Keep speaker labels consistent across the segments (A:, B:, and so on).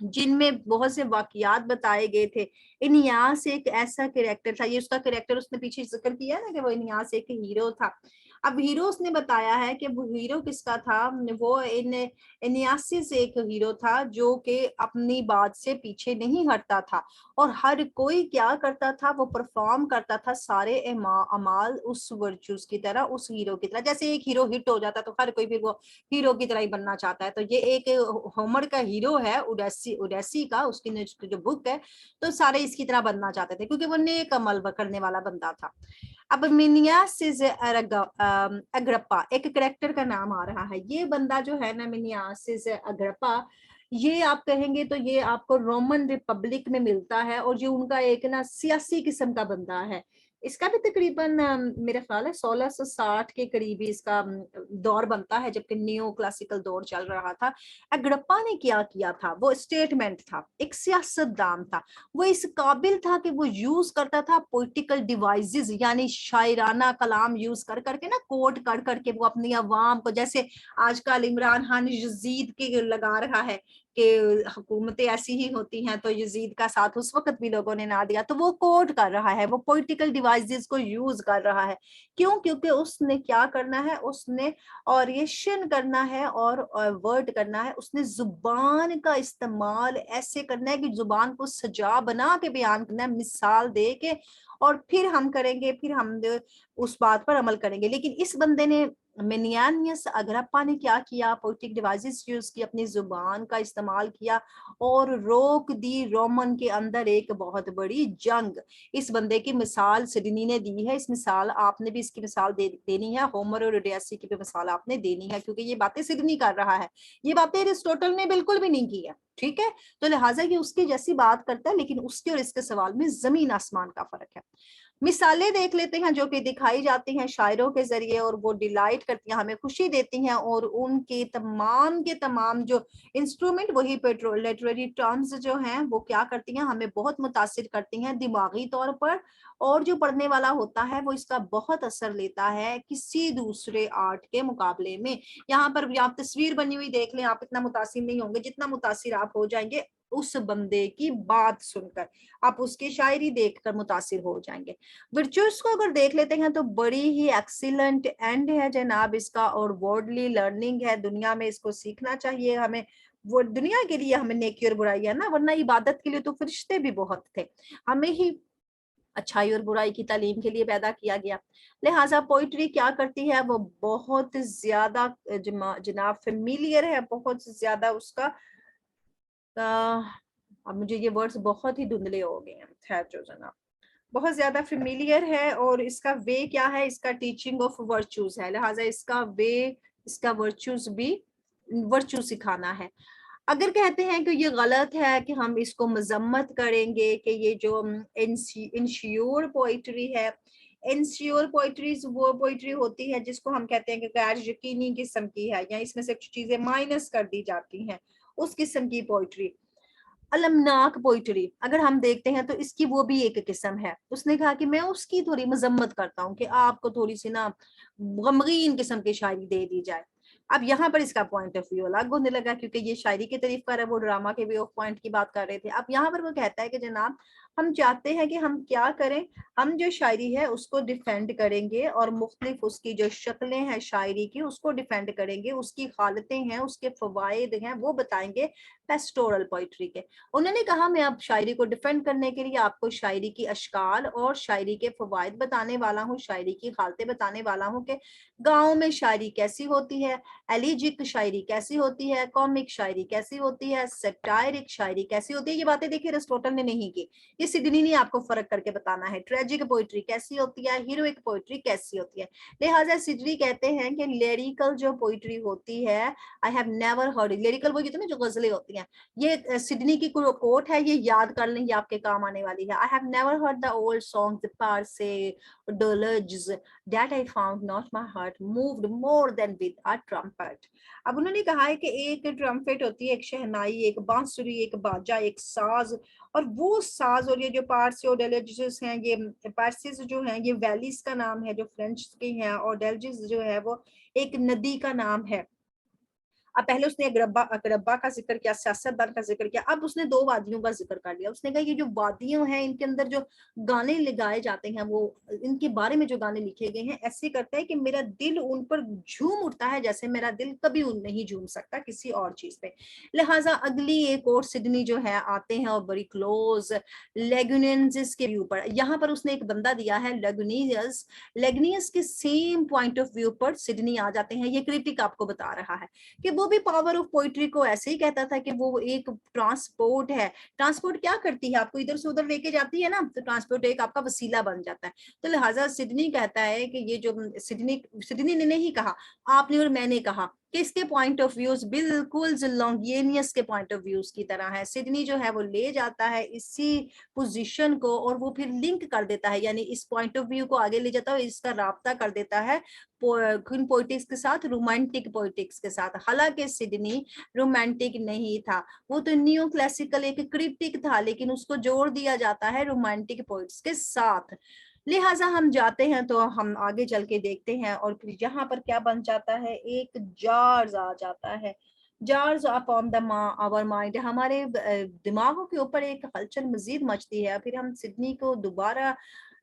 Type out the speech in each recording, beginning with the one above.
A: جن میں بہت سے واقعات بتائے گئے تھے. انیاس ایک ایسا کریکٹر تھا, یہ اس کا کریکٹر اس نے پیچھے ذکر کیا نا کہ وہ انیاس ایک ہیرو تھا. اب ہیرو اس نے بتایا ہے کہ وہ ہیرو کس کا تھا, وہ انیاسس ایک ہیرو تھا جو کہ اپنی بات سے پیچھے نہیں ہٹتا تھا, اور ہر کوئی کیا کرتا تھا, وہ پرفارم کرتا تھا سارے اعمال اس ورچوز کی طرح, اس ہیرو کی طرح. جیسے ایک ہیرو ہٹ ہو جاتا تو ہر کوئی پھر وہ ہیرو کی طرح ہی بننا چاہتا ہے. تو یہ ایک ہومر کا ہیرو ہے, اوڈیسی کا, اس کی جو بک ہے, تو سارے اس کی طرح بننا چاہتے تھے کیونکہ وہ نیک عمل کرنے والا بندہ تھا. اب منیاسس اگرپا ایک کریکٹر کا نام آ رہا ہے. یہ بندہ جو ہے نا, منیاسس اگرپا, یہ آپ کہیں گے تو یہ آپ کو رومن ریپبلک میں ملتا ہے, اور جو ان کا ایک نا سیاسی قسم کا بندہ ہے. اس کا بھی تقریباً میرا خیال ہے 1660 کے قریبی اس کا دور بنتا ہے, جبکہ نیو کلاسیکل دور چل رہا تھا. اگرپا نے کیا تھا, وہ اسٹیٹمنٹ تھا, ایک سیاست دان تھا. وہ اس قابل تھا کہ وہ یوز کرتا تھا پولیٹیکل ڈیوائزز, یعنی شاعرانہ کلام یوز کر کے نا, کوٹ کر کے وہ اپنی عوام کو, جیسے آج کل عمران خان یزید کے لگا رہا ہے کہ حکومتیں ایسی ہی ہوتی ہیں, تو یزید کا ساتھ اس وقت بھی لوگوں نے نہ دیا, تو وہ کوٹ کر رہا ہے, وہ پولیٹیکل ڈیوائزز کو یوز کر رہا ہے. کیوں؟ کیونکہ اس نے کیا کرنا ہے, اس نے اوریشن کرنا ہے اور ورڈ کرنا ہے. اس نے زبان کا استعمال ایسے کرنا ہے کہ زبان کو سجا بنا کے بیان کرنا ہے, مثال دے کے, اور پھر ہم کریں گے, پھر ہم اس بات پر عمل کریں گے. لیکن اس بندے نے, منیانیس اگرپا نے کیا, پولیٹک ڈیوائزز یوز کی, اپنی زبان کا استعمال کیا اور روک دی رومن کے اندر ایک بہت بڑی جنگ. اس بندے کی مثال سڈنی نے دی ہے, اس مثال آپ نے بھی اس کی مثال دینی ہے, ہومر اور اوڈیسی کی بھی مثال آپ نے دینی ہے, کیونکہ یہ باتیں سڈنی کر رہا ہے, یہ باتیں ایرسٹوٹل نے بالکل بھی نہیں کی ہے. ٹھیک ہے, تو لہٰذا یہ اس کی جیسی بات کرتا ہے, لیکن اس کے اور اس کے سوال میں زمین آسمان کا فرق ہے. مثالیں دیکھ لیتے ہیں جو کہ دکھائی جاتی ہیں شاعروں کے ذریعے, اور وہ ڈیلائٹ کرتی ہیں, ہمیں خوشی دیتی ہیں, اور ان کے تمام جو انسٹرومنٹ, وہی لٹریری ٹرمز جو ہیں, وہ کیا کرتی ہیں, ہمیں بہت متاثر کرتی ہیں دماغی طور پر, اور جو پڑھنے والا ہوتا ہے وہ اس کا بہت اثر لیتا ہے کسی دوسرے آرٹ کے مقابلے میں. یہاں پر بھی آپ تصویر بنی ہوئی دیکھ لیں, آپ اتنا متاثر نہیں ہوں گے جتنا متاثر آپ ہو جائیں گے اس بندے کی بات سن کر, آپ اس کی شاعری دیکھ کر متاثر ہو جائیں گے. ورچوز کو اگر دیکھ لیتے ہیں تو بڑی ہی ایکسیلنٹ اینڈ ہے جناب اس کا, اور ورڈلی لرننگ ہے, دنیا میں اس کو سیکھنا چاہیے ہمیں. وہ دنیا کے لیے ہمیں نیکی اور برائی ہے نا, ورنہ عبادت کے لیے تو فرشتے بھی بہت تھے, ہمیں ہی اچھائی اور برائی کی تعلیم کے لیے پیدا کیا گیا. لہٰذا پوئٹری کیا کرتی ہے, وہ بہت زیادہ جناب فیملیئر ہے, بہت زیادہ اس کا, اب مجھے یہ ورڈز بہت ہی دھندلے ہو گئے ہیں, خیر جو جناب, بہت زیادہ فیملیئر ہے, اور اس کا وے کیا ہے, اس کا ٹیچنگ آف ورچوز ہے, لہٰذا اس کا وے, اس کا ورچوز بھی ورچو سکھانا ہے. اگر کہتے ہیں کہ یہ غلط ہے کہ ہم اس کو مذمت کریں گے کہ یہ جو انشیور پوئٹری ہے, انشیور پوئٹریز وہ پوئٹری ہوتی ہے جس کو ہم کہتے ہیں کہ غیر یقینی قسم کی ہے, یا اس میں سے کچھ چیزیں مائنس کر دی جاتی ہیں, اس قسم کی پوئٹری. المناک پوئٹری اگر ہم دیکھتے ہیں تو اس کی وہ بھی ایک قسم ہے. اس نے کہا کہ میں اس کی تھوڑی مذمت کرتا ہوں کہ آپ کو تھوڑی سی نا غمگین قسم کی شاعری دے دی جائے. اب یہاں پر اس کا پوائنٹ آف ویو الگ ہونے لگا, کیونکہ یہ شاعری کی تعریف کر رہا ہے, وہ ڈرامہ کے ویو آف پوائنٹ کی بات کر رہے تھے. اب یہاں پر وہ کہتا ہے کہ جناب ہم چاہتے ہیں کہ ہم کیا کریں, ہم جو شاعری ہے اس کو ڈیفینڈ کریں گے, اور مختلف اس کی جو شکلیں ہیں شاعری کی اس کو ڈیفینڈ کریں گے, اس کی حالتیں ہیں, اس کے فوائد ہیں, وہ بتائیں گے پیسٹورل پوئٹری کے. انہوں نے کہا میں اب شاعری کو ڈیفینڈ کرنے کے لیے آپ کو شاعری کی اشکال اور شاعری کے فوائد بتانے والا ہوں, شاعری کی حالتیں بتانے والا ہوں کہ گاؤں میں شاعری کیسی ہوتی ہے, ایلیجک شاعری کیسی ہوتی ہے, کامک شاعری کیسی ہوتی ہے, سیٹائرک شاعری کیسی ہوتی ہے. یہ باتیں دیکھیے ایرسٹوٹل نے نہیں کی, یہ سڈنی نے آپ کو فرق کر کے بتانا ہے. ٹریجک پوئٹری کیسی ہوتی ہے, ہیروئک پوئٹری کیسی ہوتی ہے. لہٰذا سڈنی کہتے ہیں کہ لیریکل جو پوئٹری ہوتی ہے, I have never heard, لیریکل وہ کہتے ہیں نا جو غزلیں ہوتی ہیں, یہ سڈنی کی کوٹ ہے, یہ یاد کر لیں, یہ آپ کے کام آنے والی ہے. I have never heard the old songs, the parse, dirges, that I found not my heart moved more than with a trumpet. اب انہوں نے کہا ہے کہ ایک ٹرمپٹ ہوتی ہے, ایک شہنائی, ایک بانسری, ایک باجا, ایک ساز, اور وہ ساز اور یہ جو پارسے اور ڈیلجز ہیں, یہ پارسیز جو ہیں یہ ویلیز کا نام ہے جو فرینچ کی ہیں, اور ڈیلجز جو ہے وہ ایک ندی کا نام ہے. اب پہلے اس نے اقربا کا ذکر کیا, سیاستدان کا ذکر کیا, اب اس نے 2 وادیوں کا ذکر کر لیا. اس نے کہا یہ جو وادیاں ہیں ان کے اندر جو گانے لگائے جاتے ہیں, وہ ان کے بارے میں جو گانے لکھے گئے ہیں ایسے کرتا ہے کہ میرا دل ان پر جھوم اٹھتا ہے جیسے میرا دل کبھی نہیں جھوم سکتا کسی اور چیز پہ. لہٰذا اگلی ایک اور سڈنی جو ہے آتے ہیں اور بڑی کلوز لیگونینز کے ویو پر. یہاں پر اس نے ایک بندہ دیا ہے لیگنیس کے سیم پوائنٹ آف ویو پر سڈنی آ جاتے ہیں. یہ کرٹک آپ کو بتا رہا ہے کہ وہ بھی پاور آف پوئٹری کو ایسے ہی کہتا تھا کہ وہ ایک ٹرانسپورٹ ہے. ٹرانسپورٹ کیا کرتی ہے, آپ کو ادھر سے ادھر لے کے جاتی ہے نا, تو ٹرانسپورٹ ایک آپ کا وسیلہ بن جاتا ہے. تو لہٰذا سڈنی کہتا ہے کہ یہ جو سڈنی نے نہیں کہا, آپ نے اور میں نے کہا کہ اس کے پوائنٹ آف ویوز بالکل لانگینیس کے پوائنٹ آف ویوز کی طرح ہے. سڈنی جو ہے وہ لے جاتا ہے اسی پوزیشن کو اور وہ پھر لنک کر دیتا ہے, یعنی اس پوائنٹ آف ویو کو آگے لے جاتا ہے, اس کا رابطہ کر دیتا ہے پوئٹکس کے ساتھ, رومانٹک پوئٹکس کے ساتھ. حالانکہ سڈنی رومانٹک نہیں تھا, وہ تو نیو کلاسیکل ایک کرپٹک تھا, لیکن اس کو جوڑ دیا جاتا ہے رومانٹک پوئٹس کے ساتھ. لہٰذا ہم جاتے ہیں تو ہم آگے چل کے دیکھتے ہیں, اور پھر یہاں پر کیا بن جاتا ہے, ایک جارز آ جاتا ہے. Jars upon the our mind, ہمارے دماغوں کے اوپر ایک ہلچل مزید مچتی ہے. پھر ہم سڈنی کو دوبارہ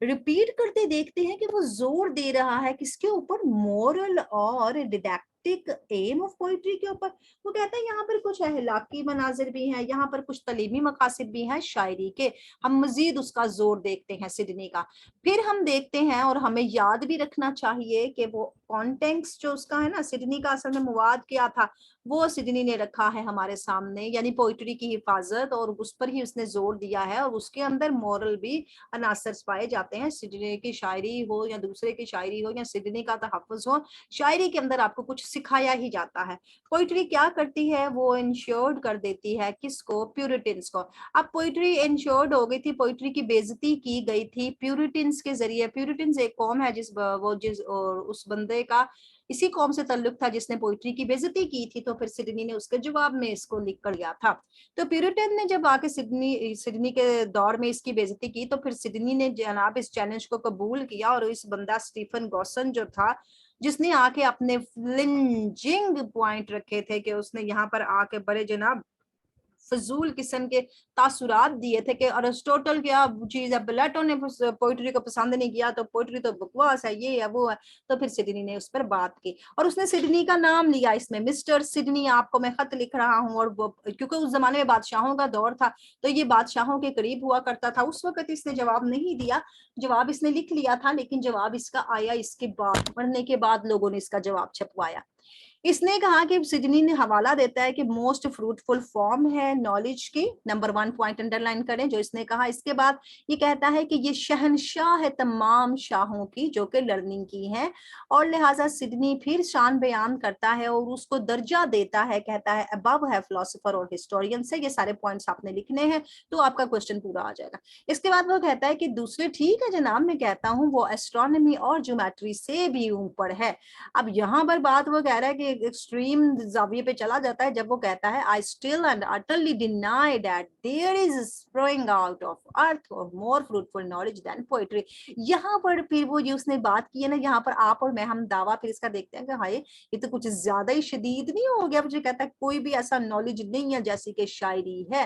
A: ریپیٹ کرتے دیکھتے ہیں کہ وہ زور دے رہا ہے کس کے اوپر, مورل اور ڈیڈیکٹک ایم آف پوئٹری کے اوپر. وہ کہتا ہے یہاں پر کچھ اخلاقی مناظر بھی ہیں, یہاں پر کچھ تعلیمی مقاصد بھی ہیں شاعری کے. ہم مزید اس کا زور دیکھتے ہیں سڈنی کا. پھر ہم دیکھتے ہیں, اور ہمیں یاد بھی رکھنا چاہیے کہ وہ کانٹیکسٹ جو اس کا ہے نا, سڈنی کا اصل میں مواد کیا تھا وہ سڈنی نے رکھا ہے ہمارے سامنے, یعنی پوئٹری کی حفاظت, اور اس پر ہی اس نے زور دیا ہے. اور اس کے اندر مورل بھی عناصر پائے جاتے ہیں. سڈنی کی شاعری ہو یا دوسرے کی شاعری ہو یا سڈنی کا تحفظ ہو, شاعری کے اندر آپ کو کچھ سکھایا ہی جاتا ہے. پوئٹری کیا کرتی ہے, وہ انشورڈ کر دیتی ہے کس کو, پیورٹنس کو. اب پوئٹری انشورڈ ہو گئی تھی, پوئٹری کی بےعزتی کی گئی تھی پیورٹنس کے ذریعے. پیورٹنس ایک قوم ہے اس بندے کا اسی قوم سے تعلق تھا جس نے پوئٹری کی بےعزتی کی تھی, تو پھر سڈنی نے اس کے جواب میں اس کو لکھ کر دیا تھا. تو پیورٹن نے جب آ کے سڈنی کے دور میں اس کی بےعزتی کی, تو پھر سڈنی نے جناب اس چیلنج کو قبول کیا, اور اس بندہ اسٹیفن گوسن جو تھا, جس نے آ کے اپنے فلنجنگ پوائنٹ رکھے تھے کہ اس نے یہاں پر آ کے بڑے جناب فضول قسم کے تاثرات دیے تھے کہ ارسطوٹل کیا چیز ہے, پلیٹو نے پوئٹری کو پسند نہیں کیا, تو پوئٹری تو بکواس ہے, یہ ہے وہ ہے. تو پھر سڈنی نے اس پر بات کی, اور اس نے سڈنی کا نام لیا اس میں, مسٹر سڈنی. آپ کو میں خط لکھ رہا ہوں, اور کیونکہ اس زمانے میں بادشاہوں کا دور تھا, تو یہ بادشاہوں کے قریب ہوا کرتا تھا. اس وقت اس نے جواب نہیں دیا, جواب اس نے لکھ لیا تھا, لیکن جواب اس کا آیا اس کے بعد, پڑھنے کے بعد لوگوں نے اس کا جواب چھپوایا. اس نے کہا کہ سڈنی نے حوالہ دیتا ہے کہ موسٹ فروٹفل فارم ہے نالج کی, نمبر 1 پوائنٹ انڈر لائن کریں جو اس نے کہا. اس کے بعد یہ کہتا ہے کہ یہ شہنشاہ ہے تمام شاہوں کی جو کہ لرننگ کی ہیں, اور لہٰذا سڈنی پھر شان بیان کرتا ہے اور اس کو درجہ دیتا ہے, کہتا ہے ابو ہے فلاسفر اور ہسٹورین سے. یہ سارے پوائنٹس آپ نے لکھنے ہیں تو آپ کا کوشچن پورا آ جائے گا. اس کے بعد وہ کہتا ہے کہ دوسرے ٹھیک ہے جناب, میں کہتا ہوں وہ ایسٹرونومی اور جیومیٹری سے بھی اوپر ہے. اب یہاں پر بات وہ کہہ رہا ہے کہ ایکسٹریم زاویے پہ چلا جاتا ہے جب وہ کہتا ہے I still and utterly deny that there is springing out of earth or more fruitful knowledge than poetry. یہاں پر پھر وہ جو اس نے بات کی ہے نا, یہاں پر آپ اور میں ہم دعویٰ پھر اس کا دیکھتے ہیں کہ ہائے یہ تو کچھ زیادہ ہی شدید نہیں ہو گیا. مجھے کہتا ہے کوئی بھی ایسا نالج نہیں ہے جیسی کہ شاعری ہے.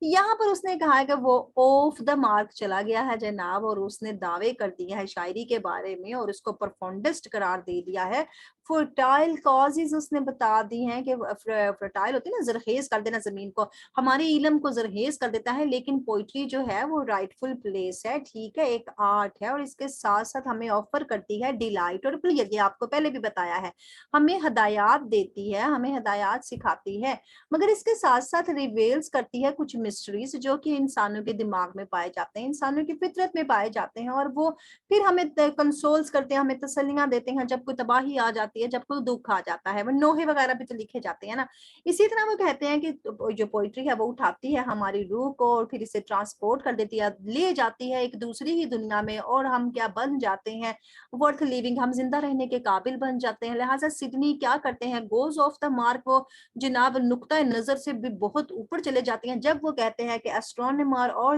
A: یہاں پر اس نے کہا ہے کہ وہ آف دا مارک چلا گیا ہے جناب, اور اس نے دعوے کر دیا ہے شاعری کے بارے میں, اور اس کو پرفونڈسٹ قرار دے دیا ہے. فرٹائل کازز اس نے بتا دی ہیں کہ فرٹائل ہوتی ہے نا, زرخیز کر دینا زمین کو, ہمارے علم کو زرخیز کر دیتا ہے. لیکن پوئٹری جو ہے وہ رائٹفل پلیس ہے, ٹھیک ہے, ایک آرٹ ہے, اور اس کے ساتھ ساتھ ہمیں آفر کرتی ہے ڈیلائٹ اور پلیئر. یہ آپ کو پہلے بھی بتایا ہے, ہمیں ہدایات دیتی ہے, ہمیں ہدایات سکھاتی ہے, مگر اس کے ساتھ ساتھ ریویلز کرتی ہے کچھ مسٹریز جو کہ انسانوں کے دماغ میں پائے جاتے ہیں, انسانوں کی فطرت میں پائے جاتے ہیں, اور وہ پھر ہمیں کنسولز کرتے ہیں, ہمیں تسلیاں دیتے ہیں جب کوئی تباہی آ جاتی ہے, جب کوئی دکھ آ جاتا ہے. وہ نوحے وغیرہ بھی تو لکھے جاتے ہیں نا. اسی طرح وہ کہتے ہیں کہ جو پوئٹری ہے وہ اٹھاتی ہے ہماری روح کو, اور پھر اسے ٹرانسپورٹ کر دیتی ہے, لے جاتی ہے ایک دوسری ہی دنیا میں, اور ہم کیا بن جاتے ہیں, ورتھ لیونگ, ہم زندہ رہنے کے قابل بن جاتے ہیں. لہٰذا سڈنی کیا کرتے ہیں, گوز آف دا مارک, وہ جناب نقطۂ نظر سے بھی بہت اوپر چلے جاتے ہیں جب وہ کہتے ہیں کہ ایسٹرونومر اور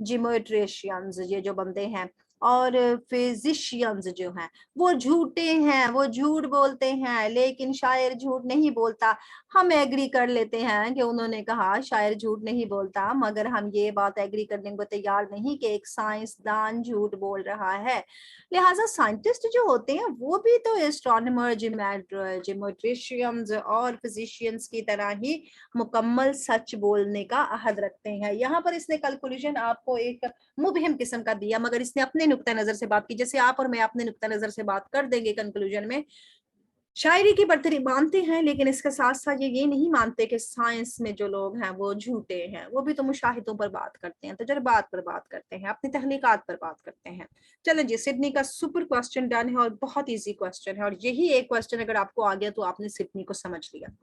A: جیومیٹریشینز, یہ جو بندے ہیں اور فزیشینز جو ہیں وہ جھوٹے ہیں، وہ جھوٹ بولتے ہیں، لیکن شاعر جھوٹ نہیں بولتا. ہم ایگری کر لیتے ہیں کہ انہوں نے کہا شاعر جھوٹ نہیں بولتا، مگر ہم یہ بات ایگری کرنے کو تیار نہیں کہ ایک سائنسدان جھوٹ بول رہا ہے. لہٰذا سائنٹسٹ جو ہوتے ہیں وہ بھی تو اسٹرانومر، جیومیٹریشینز اور فزیشینز کی طرح ہی مکمل سچ بولنے کا عہد رکھتے ہیں. یہاں پر اس نے کنکلوژن آپ کو ایک مبہم قسم کا دیا، مگر اس نے اپنے نقطہ نظر سے بات کی، جیسے آپ اور میں اپنے نقطہ نظر سے بات کر دیں گے کنکلوژن میں. شاعری کی برتری مانتے ہیں، لیکن اس کے ساتھ ساتھ یہ نہیں مانتے کہ سائنس میں جو لوگ ہیں وہ جھوٹے ہیں. وہ بھی تو مشاہدوں پر بات کرتے ہیں، تجربات پر بات کرتے ہیں، اپنی تخلیقات پر بات کرتے ہیں. چلیں جی، سڈنی کا سپر کوسچن ڈن ہے اور بہت ایزی کوسچن ہے، اور یہی ایک کوسچن اگر آپ کو آ گیا تو آپ نے سڈنی کو سمجھ لیا.